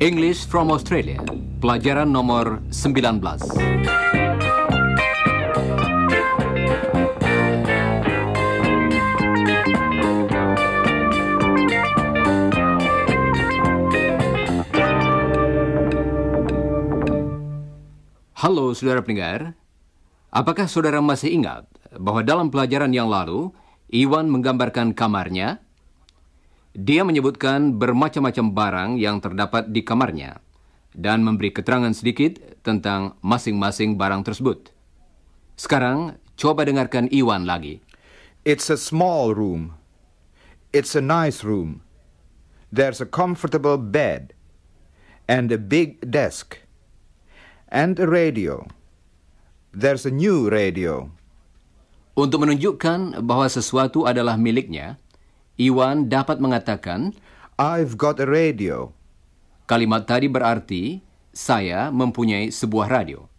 English from Australia, pelajaran nomor 19. Halo saudara pendengar, apakah saudara masih ingat bahwa dalam pelajaran yang lalu, Iwan menggambarkan kamarnya? Dia menyebutkan bermacam-macam barang yang terdapat di kamarnya dan memberi keterangan sedikit tentang masing-masing barang tersebut. Sekarang, coba dengarkan Iwan lagi. It's a small room. It's a nice room. There's a comfortable bed and a big desk and a radio. There's a new radio. Untuk menunjukkan bahwa sesuatu adalah miliknya, Iwan dapat mengatakan, I've got a radio. Kalimat tadi berarti, saya mempunyai sebuah radio.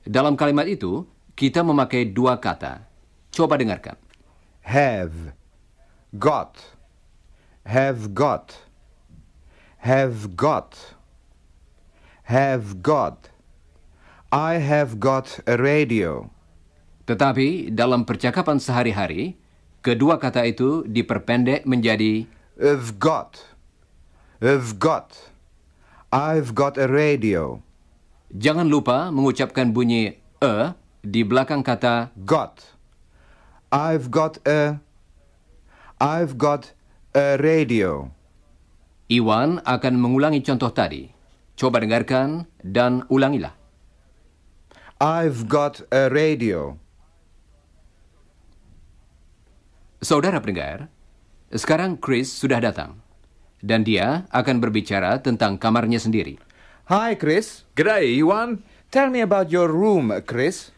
Dalam kalimat itu, kita memakai dua kata. Coba dengarkan. Have. Got. Have got. Have got. Have got. I have got a radio. Tetapi dalam percakapan sehari-hari, kedua kata itu diperpendek menjadi I've got. I've got. I've got a radio. Jangan lupa mengucapkan bunyi di belakang kata Got. I've got a radio. Iwan akan mengulangi contoh tadi. Coba dengarkan dan ulangilah. I've got a radio. Saudara pendengar, sekarang Chris sudah datang. Dan dia akan berbicara tentang kamarnya sendiri. Hi, Chris. G'day, Iwan. Tell me about your room, Chris.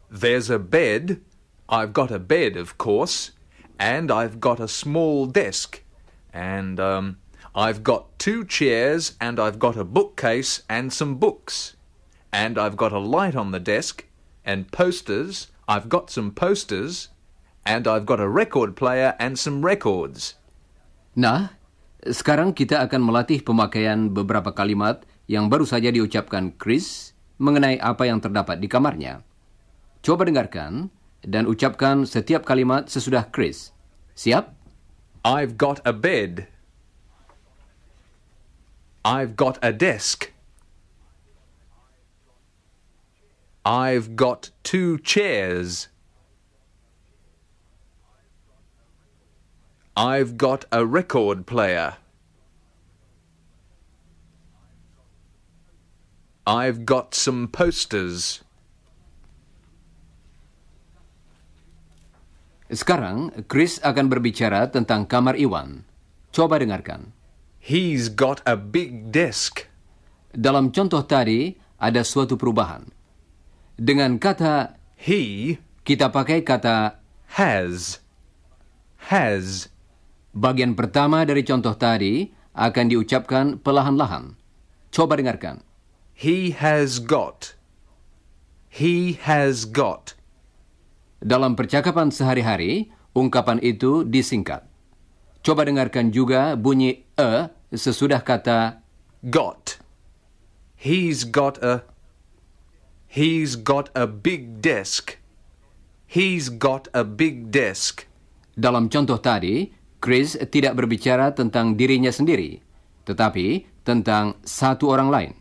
There's a bed. I've got a bed, of course. And I've got a small desk. And, I've got 2 chairs, and I've got a bookcase and some books. And I've got a light on the desk, and posters. I've got some posters. And I've got a record player and some records. Nah, sekarang kita akan melatih pemakaian beberapa kalimat yang baru saja diucapkan Chris mengenai apa yang terdapat di kamarnya. Coba dengarkan dan ucapkan setiap kalimat sesudah Chris. Siap? I've got a bed. I've got a desk. I've got 2 chairs. I've got a record player. I've got some posters. Sekarang, Chris akan berbicara tentang kamar Iwan. Coba dengarkan. He's got a big desk. Dalam contoh tadi, ada suatu perubahan. Dengan kata He kita pakai kata has. Has. bagian pertama dari contoh tadi akan diucapkan perlahan-lahan. Coba dengarkan. He has got. He has got. Dalam percakapan sehari-hari, ungkapan itu disingkat. Coba dengarkan juga bunyi sesudah kata Got. He's got a big desk. He's got a big desk. Dalam contoh tadi, Chris tidak berbicara tentang dirinya sendiri, tetapi tentang satu orang lain.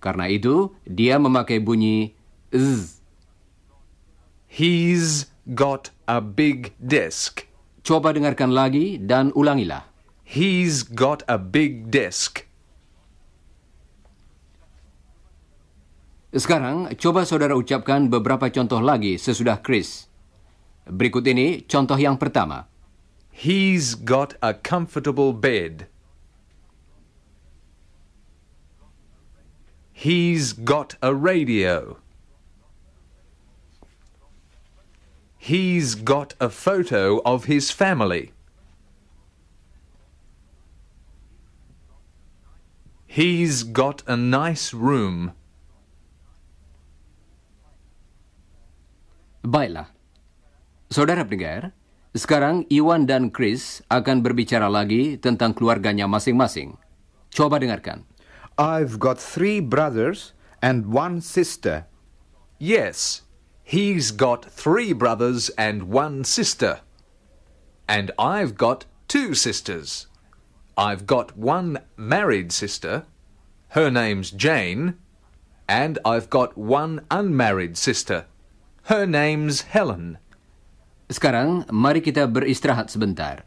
Karena itu, dia memakai bunyi z. He's got a big desk. Coba dengarkan lagi dan ulangilah. He's got a big desk. Sekarang, coba saudara ucapkan beberapa contoh lagi sesudah Chris. Berikut ini contoh yang pertama. He's got a comfortable bed. He's got a radio. He's got a photo of his family. He's got a nice room. Baiklah. Saudara pendengar, sekarang Iwan dan Chris akan berbicara lagi tentang keluarganya masing-masing. Coba dengarkan. I've got 3 brothers and 1 sister. Yes, he's got 3 brothers and 1 sister. And I've got 2 sisters. I've got 1 married sister. Her name's Jane. And I've got 1 unmarried sister. Her name's Helen. Sekarang, mari kita beristirahat sebentar.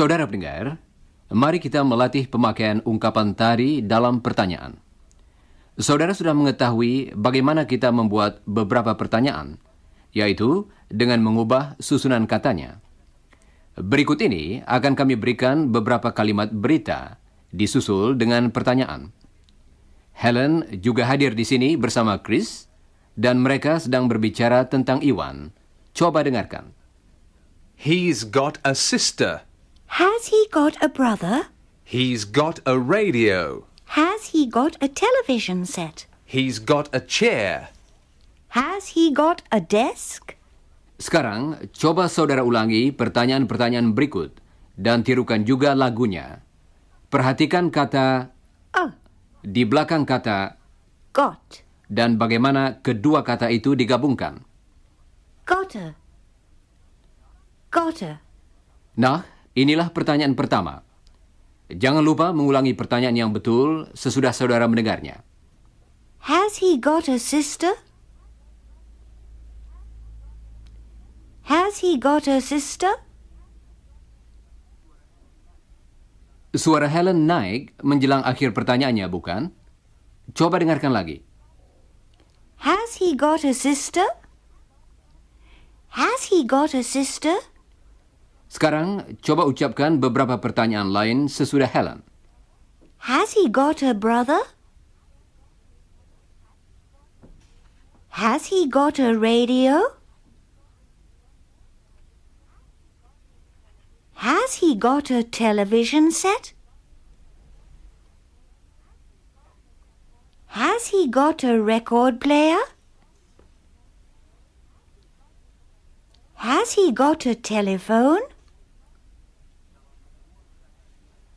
Saudara pendengar, mari kita melatih pemakaian ungkapan tadi dalam pertanyaan. Saudara sudah mengetahui bagaimana kita membuat beberapa pertanyaan, yaitu dengan mengubah susunan katanya. Berikut ini akan kami berikan beberapa kalimat berita disusul dengan pertanyaan. Helen juga hadir di sini bersama Chris, dan mereka sedang berbicara tentang Iwan. Coba dengarkan. He's got a sister. Has he got a brother? He's got a radio. Has he got a television set? He's got a chair. Has he got a desk? Sekarang, coba saudara ulangi pertanyaan-pertanyaan berikut dan tirukan juga lagunya. Perhatikan kata A. di belakang kata Got. dan bagaimana kedua kata itu digabungkan. Gotta. Gotta. Nah, inilah pertanyaan pertama. Jangan lupa mengulangi pertanyaan yang betul sesudah saudara mendengarnya. Has he got a sister? Has he got a sister? Suara Helen naik menjelang akhir pertanyaannya, bukan? Coba dengarkan lagi. Has he got a sister? Has he got a sister? Sekarang, coba ucapkan beberapa pertanyaan lain sesudah Helen. Has he got a brother? Has he got a radio? Has he got a television set? Has he got a record player? Has he got a telephone?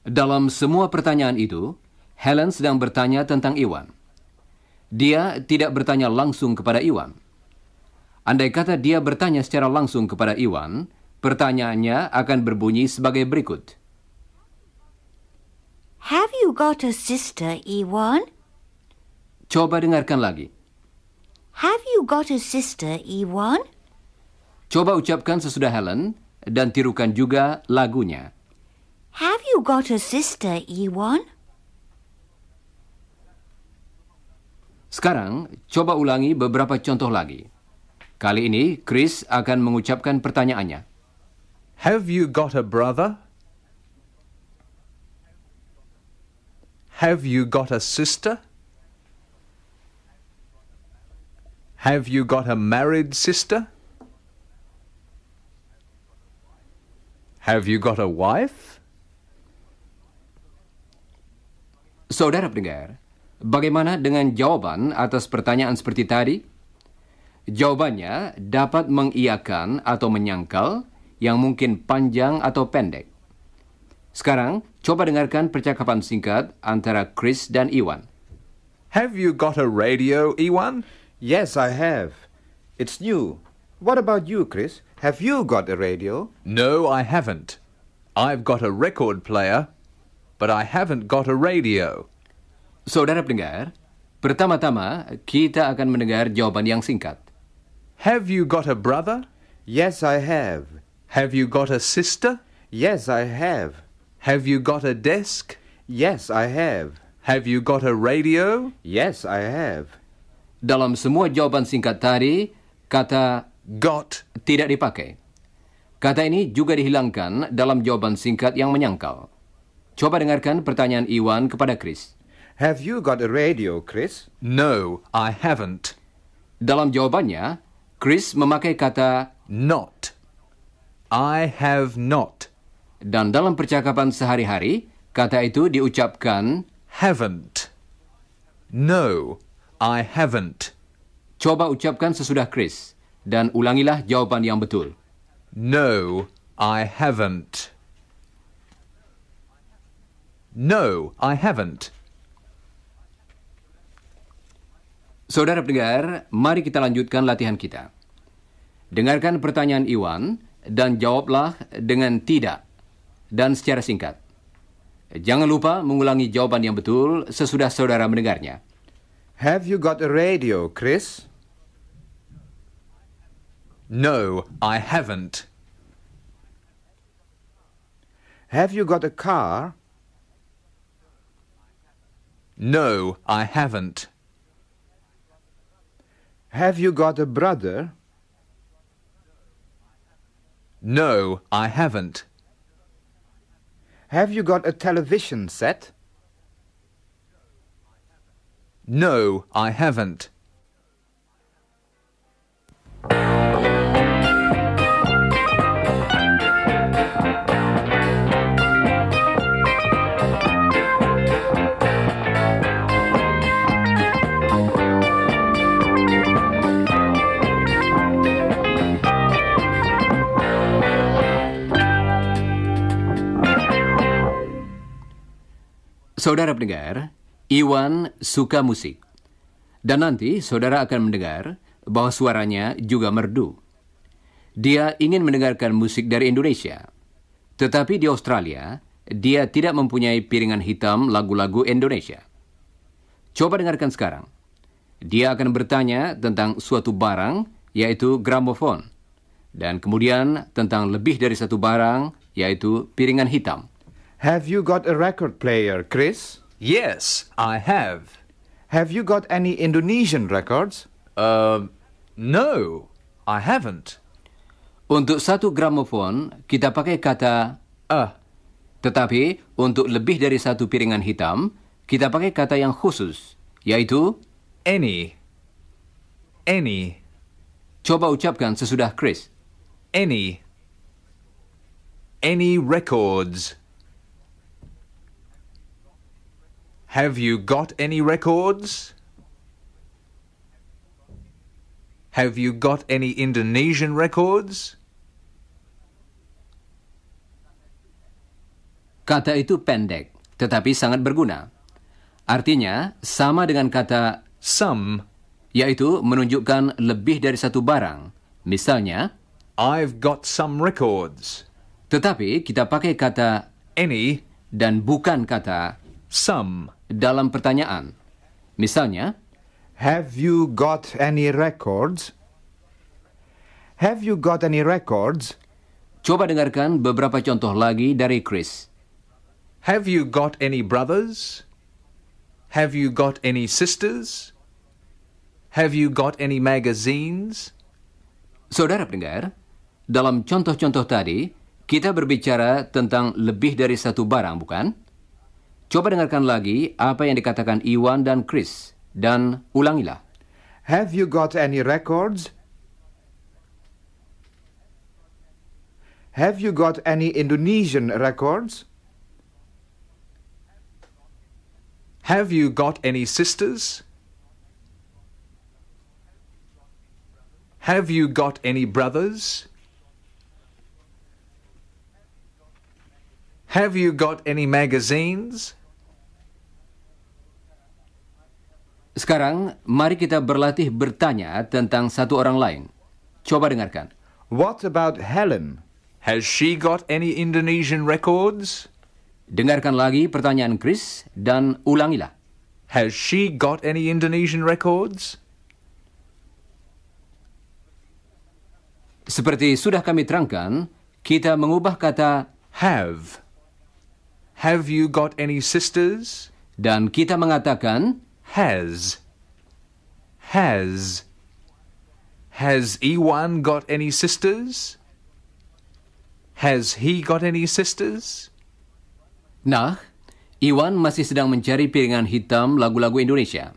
Dalam semua pertanyaan itu, Helen sedang bertanya tentang Iwan. Dia tidak bertanya langsung kepada Iwan. Andai kata dia bertanya secara langsung kepada Iwan, pertanyaannya akan berbunyi sebagai berikut. Have you got a sister, Iwan? Coba dengarkan lagi. Have you got a sister, Iwan? Coba ucapkan sesudah Helen dan tirukan juga lagunya. Have you got a sister, Iwan? Sekarang, coba ulangi beberapa contoh lagi. Kali ini, Chris akan mengucapkan pertanyaannya. Have you got a brother? Have you got a sister? Have you got a married sister? Have you got a wife? Saudara pendengar, bagaimana dengan jawaban atas pertanyaan seperti tadi? Jawabannya dapat mengiyakan atau menyangkal yang mungkin panjang atau pendek. Sekarang, coba dengarkan percakapan singkat antara Chris dan Iwan. Have you got a radio, Iwan? Yes, I have. It's new. What about you, Chris? Have you got a radio? No, I haven't. I've got a record player, but I haven't got a radio. Saudara pendengar, pertama-tama kita akan mendengar jawaban yang singkat. Have you got a brother? Yes, I have. Have you got a sister? Yes, I have. Have you got a desk? Yes, I have. Have you got a radio? Yes, I have. Dalam semua jawaban singkat tadi, kata Got. tidak dipakai. Kata ini juga dihilangkan dalam jawaban singkat yang menyangkal. Coba dengarkan pertanyaan Iwan kepada Chris. Have you got a radio, Chris? No, I haven't. Dalam jawabannya, Chris memakai kata Not. I have not. dan dalam percakapan sehari-hari, kata itu diucapkan. Haven't. No, I haven't. Coba ucapkan sesudah Chris dan ulangilah jawaban yang betul. No, I haven't. No, I haven't. Saudara pendengar, mari kita lanjutkan latihan kita. Dengarkan pertanyaan Iwan dan jawablah dengan tidak dan secara singkat. Jangan lupa mengulangi jawaban yang betul sesudah saudara mendengarnya. Have you got a radio, Chris? No, I haven't. Have you got a car? No, I haven't. Have you got a brother? No, I haven't. Have you got a television set? No, I haven't. Saudara pendengar, Iwan suka musik. Dan nanti saudara akan mendengar bahwa suaranya juga merdu. Dia ingin mendengarkan musik dari Indonesia. Tetapi di Australia, dia tidak mempunyai piringan hitam lagu-lagu Indonesia. Coba dengarkan sekarang. Dia akan bertanya tentang suatu barang, yaitu gramofon. Dan kemudian tentang lebih dari satu barang, yaitu piringan hitam. Have you got a record player, Chris? Yes, I have. Have you got any Indonesian records? No, I haven't. Untuk satu gramofon, kita pakai kata tetapi untuk lebih dari satu piringan hitam, kita pakai kata yang khusus, yaitu Any. Any. coba ucapkan sesudah Chris. Any. Any records. Have you got any records? Have you got any Indonesian records? Kata itu pendek, tetapi sangat berguna. Artinya, sama dengan kata Some. yaitu menunjukkan lebih dari satu barang. Misalnya, I've got some records. tetapi kita pakai kata Any. dan bukan kata Some. dalam pertanyaan. Misalnya, Have you got any records? Have you got any records? coba dengarkan beberapa contoh lagi dari Chris. Have you got any brothers? Have you got any sisters? Have you got any magazines? Saudara pendengar, dalam contoh-contoh tadi, kita berbicara tentang lebih dari satu barang, bukan? Coba dengarkan lagi apa yang dikatakan Iwan dan Chris, dan ulangilah. Have you got any records? Have you got any Indonesian records? Have you got any sisters? Have you got any brothers? Have you got any magazines? Sekarang, mari kita berlatih bertanya tentang satu orang lain. Coba dengarkan. What about Helen? Has she got any Indonesian records? Dengarkan lagi pertanyaan Chris dan ulangilah. Has she got any Indonesian records? Seperti sudah kami terangkan, kita mengubah kata Have. Have you got any sisters? Dan kita mengatakan, Has. Has. Has Iwan got any sisters? Has he got any sisters? nah, Iwan masih sedang mencari piringan hitam lagu-lagu Indonesia.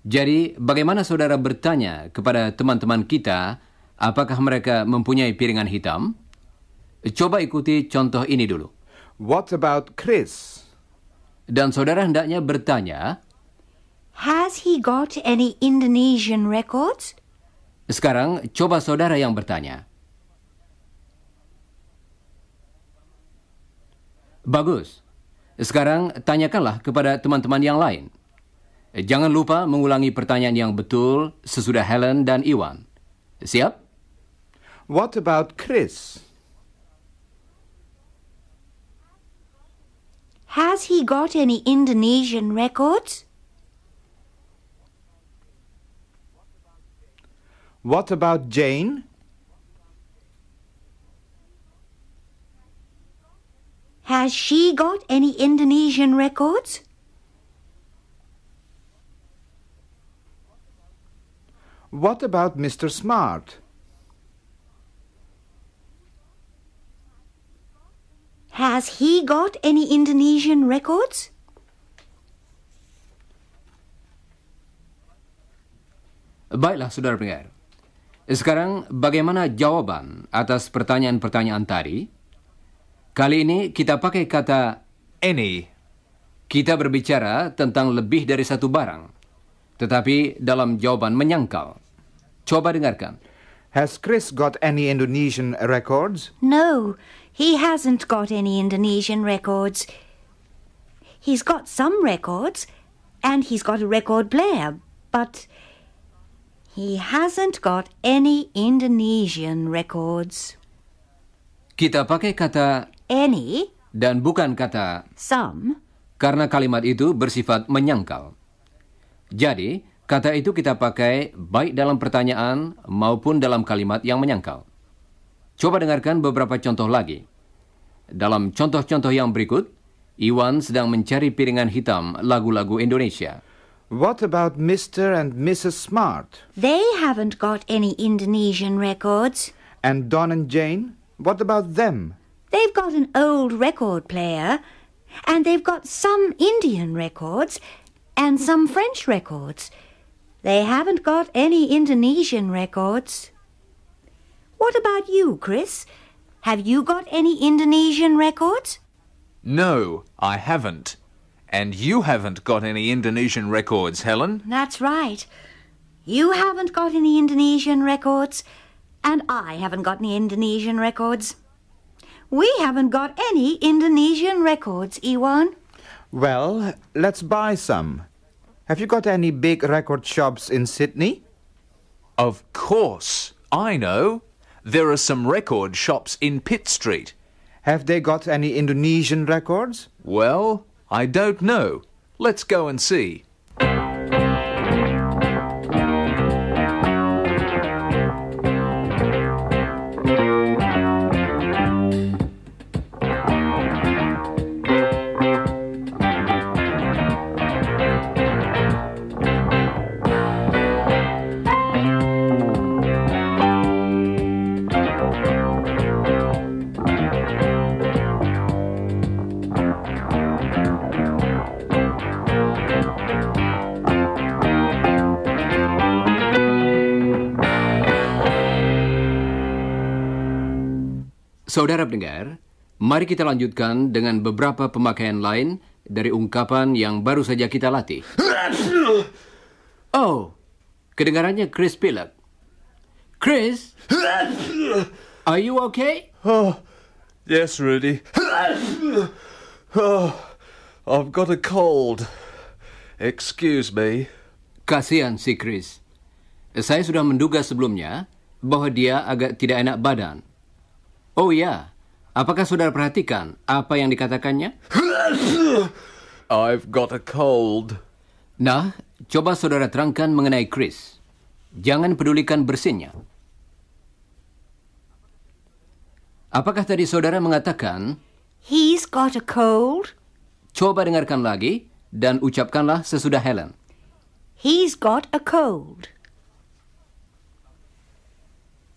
Jadi, bagaimana saudara bertanya kepada teman-teman kita, apakah mereka mempunyai piringan hitam? Coba ikuti contoh ini dulu. What about Chris? Dan saudara hendaknya bertanya, Has he got any Indonesian records? sekarang coba saudara yang bertanya. Bagus. Sekarang tanyakanlah kepada teman-teman yang lain. Jangan lupa mengulangi pertanyaan yang betul sesudah Helen dan Iwan. Siap? What about Chris? Has he got any Indonesian records? What about Jane? Has she got any Indonesian records? What about Mr. Smart? Has he got any Indonesian records? Baiklah, saudara pendengar. Sekarang, bagaimana jawaban atas pertanyaan-pertanyaan tadi? Kali ini kita pakai kata Any. kita berbicara tentang lebih dari satu barang, tetapi dalam jawaban menyangkal. Coba dengarkan. Has Chris got any Indonesian records? No, he hasn't got any Indonesian records. He's got some records, and he's got a record player, but he hasn't got any Indonesian records. Kita pakai kata Any, dan bukan kata some, karena kalimat itu bersifat menyangkal. Jadi, kata itu kita pakai baik dalam pertanyaan maupun dalam kalimat yang menyangkal. Coba dengarkan beberapa contoh lagi. Dalam contoh-contoh yang berikut, Iwan sedang mencari piringan hitam lagu-lagu Indonesia. What about Mr. and Mrs. Smart? they haven't got any Indonesian records. And Don and Jane? What about them? They've got an old record player, and they've got some Indian records and some French records. They haven't got any Indonesian records. What about you, Chris? Have you got any Indonesian records? No, I haven't. And you haven't got any Indonesian records, Helen. That's right. You haven't got any Indonesian records, and I haven't got any Indonesian records. We haven't got any Indonesian records, Iwan. Well, let's buy some. Have you got any big record shops in Sydney? Of course. I know. There are some record shops in Pitt Street. Have they got any Indonesian records? Well, I don't know. Let's go and see. Saudara pendengar, mari kita lanjutkan dengan beberapa pemakaian lain dari ungkapan yang baru saja kita latih. Oh, kedengarannya Chris pilek. Chris, are you okay? Oh, yes, Rudy. Oh, I've got a cold. Excuse me. Kasihan si Chris. Saya sudah menduga sebelumnya bahwa dia agak tidak enak badan. Oh ya, apakah saudara perhatikan apa yang dikatakannya? I've got a cold. Nah, coba saudara terangkan mengenai Chris. Jangan pedulikan bersinnya. Apakah tadi saudara mengatakan He's got a cold. Coba dengarkan lagi dan ucapkanlah sesudah Helen. He's got a cold.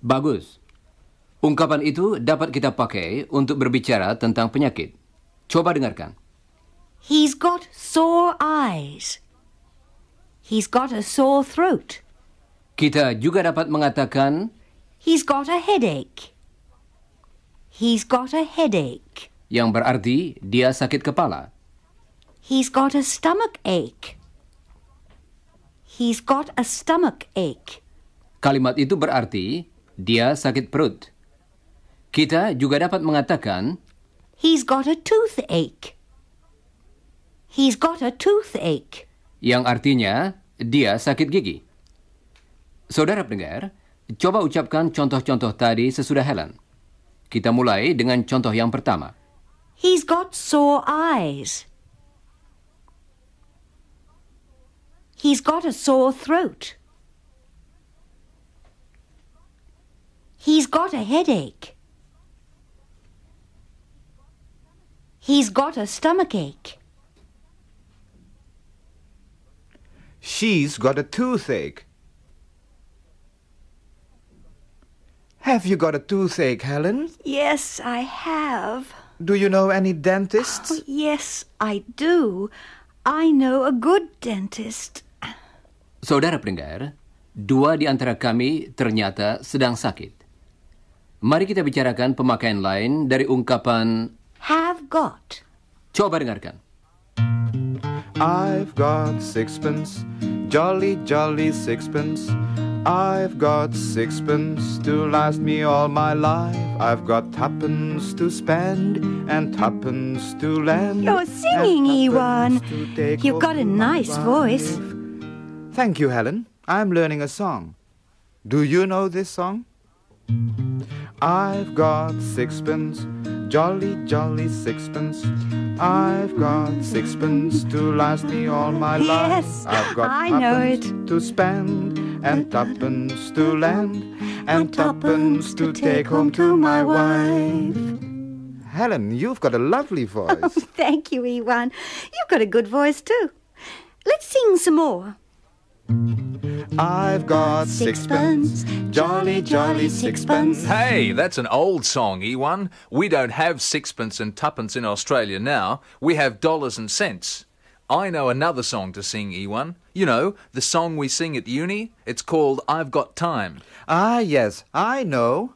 Bagus. Ungkapan itu dapat kita pakai untuk berbicara tentang penyakit. Coba dengarkan. He's got sore eyes. He's got a sore throat. Kita juga dapat mengatakan He's got a headache. He's got a headache. yang berarti dia sakit kepala. He's got a stomach ache. He's got a stomach ache. Kalimat itu berarti dia sakit perut. Kita juga dapat mengatakan He's got a toothache. He's got a toothache. yang artinya dia sakit gigi. Saudara pendengar, coba ucapkan contoh-contoh tadi sesudah Helen. Kita mulai dengan contoh yang pertama. He's got sore eyes. He's got a sore throat. He's got a headache. He's got a stomachache. She's got a toothache. Have you got a toothache, Helen? Yes, I have. Do you know any dentists? Yes, I do. I know a good dentist. Saudara pendengar, dua di antara kami ternyata sedang sakit. Mari kita bicarakan pemakaian lain dari ungkapan Have got. coba dengarkan. I've got sixpence, jolly, jolly sixpence. I've got sixpence to last me all my life. I've got tuppence to spend and tuppence to lend. You're singing, and Ewan. tuppence to take You've got a home to my nice voice. wife. Thank you, Helen. I'm learning a song. Do you know this song? I've got sixpence, jolly, jolly sixpence. I've got sixpence to last me all my life. Yes, I've got I know tuppence it. to spend and tuppence to lend and tuppence to take home to my wife. Helen, you've got a lovely voice. Thank you, Ewan. You've got a good voice too. Let's sing some more. I've got sixpence, jolly, jolly sixpence. Hey, that's an old song, Ewan. We don't have sixpence and tuppence in Australia now. We have dollars and cents. I know another song to sing, Ewan. You know, the song we sing at uni? It's called I've Got Time. Ah, yes, I know.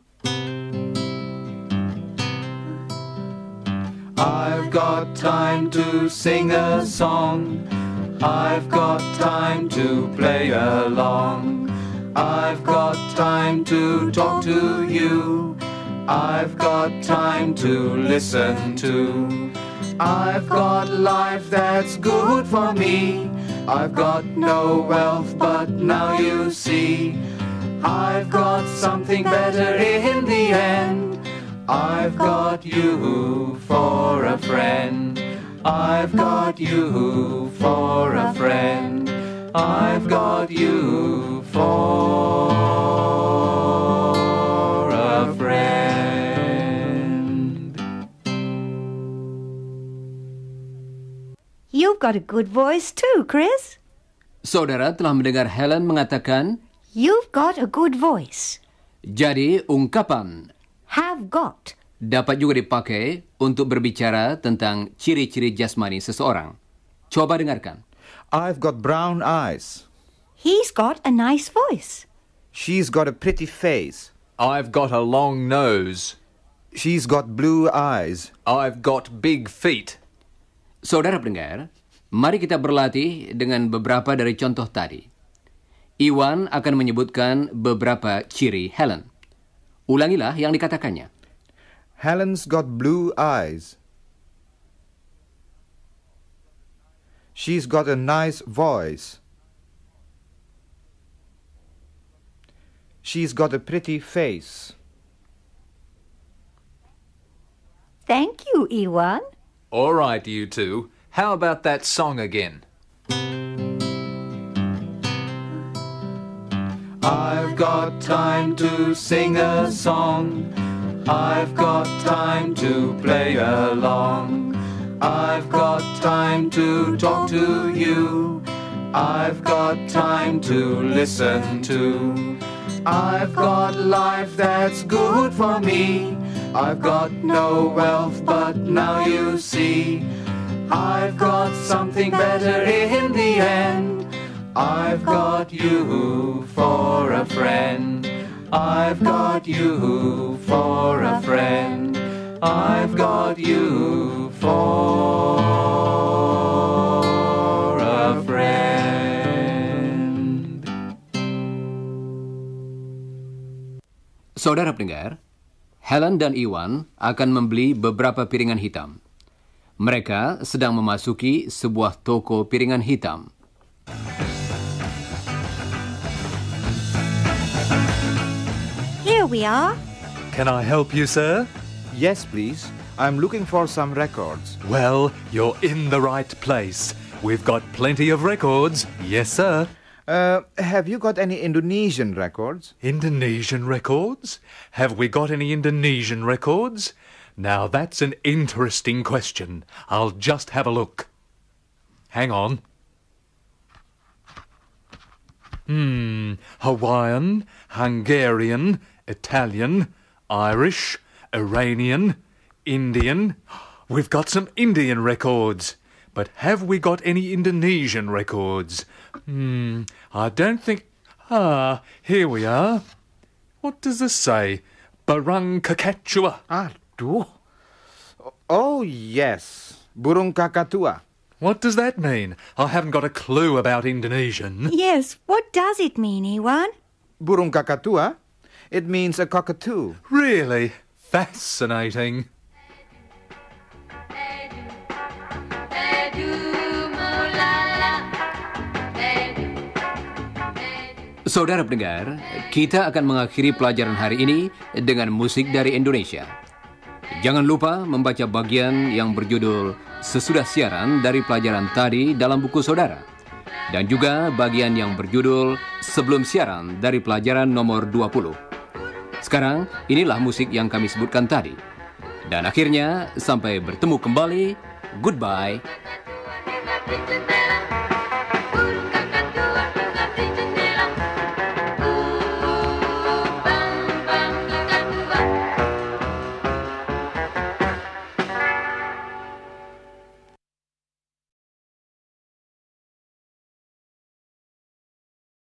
I've got time to sing a song. I've got time to play along. I've got time to talk to you. I've got time to listen to. I've got life that's good for me. I've got no wealth, but now you see I've got something better in the end. I've got you for a friend. I've got you for a friend. I've got you for a friend. You've got a good voice too, Chris. Saudara telah mendengar Helen mengatakan, You've got a good voice. jadi ungkapan Have got. dapat juga dipakai untuk berbicara tentang ciri-ciri jasmani seseorang. Coba dengarkan. I've got brown eyes. He's got a nice voice. She's got a pretty face. I've got a long nose. She's got blue eyes. I've got big feet. Saudara pendengar, mari kita berlatih dengan beberapa dari contoh tadi. Iwan akan menyebutkan beberapa ciri Helen. Ulangilah yang dikatakannya. Helen's got blue eyes. She's got a nice voice. She's got a pretty face. Thank you, Ewan. All right, you two. How about that song again? I've got time to sing a song. I've got time to play along. I've got time to talk to you. I've got time to listen to. I've got life that's good for me. I've got no wealth, but now you see I've got something better in the end. I've got you for a friend. I've got you for a friend. I've got you for a friend. Saudara pendengar, Helen dan Iwan akan membeli beberapa piringan hitam. Mereka sedang memasuki sebuah toko piringan hitam. Here we are. Can I help you, sir? Yes, please. I'm looking for some records. Well, you're in the right place. We've got plenty of records. Yes, sir. Have you got any Indonesian records? Indonesian records? Have we got any Indonesian records? Now, that's an interesting question. I'll just have a look. Hang on. Hawaiian, Hungarian, Italian, Irish, Iranian, Indian. We've got some Indian records. But have we got any Indonesian records? I don't think... here we are. What does this say? Barang Kakatua. Aduh. Oh, yes. Burung kakatua. What does that mean? I haven't got a clue about Indonesian. Yes, what does it mean, Iwan? Burung kakatua? It means a cockatoo. Really? Fascinating. Saudara pendengar, kita akan mengakhiri pelajaran hari ini dengan musik dari Indonesia. Jangan lupa membaca bagian yang berjudul Sesudah Siaran dari pelajaran tadi dalam buku saudara. Dan juga bagian yang berjudul Sebelum Siaran dari pelajaran nomor 20. Sekarang, inilah musik yang kami sebutkan tadi. Dan akhirnya, sampai bertemu kembali, goodbye.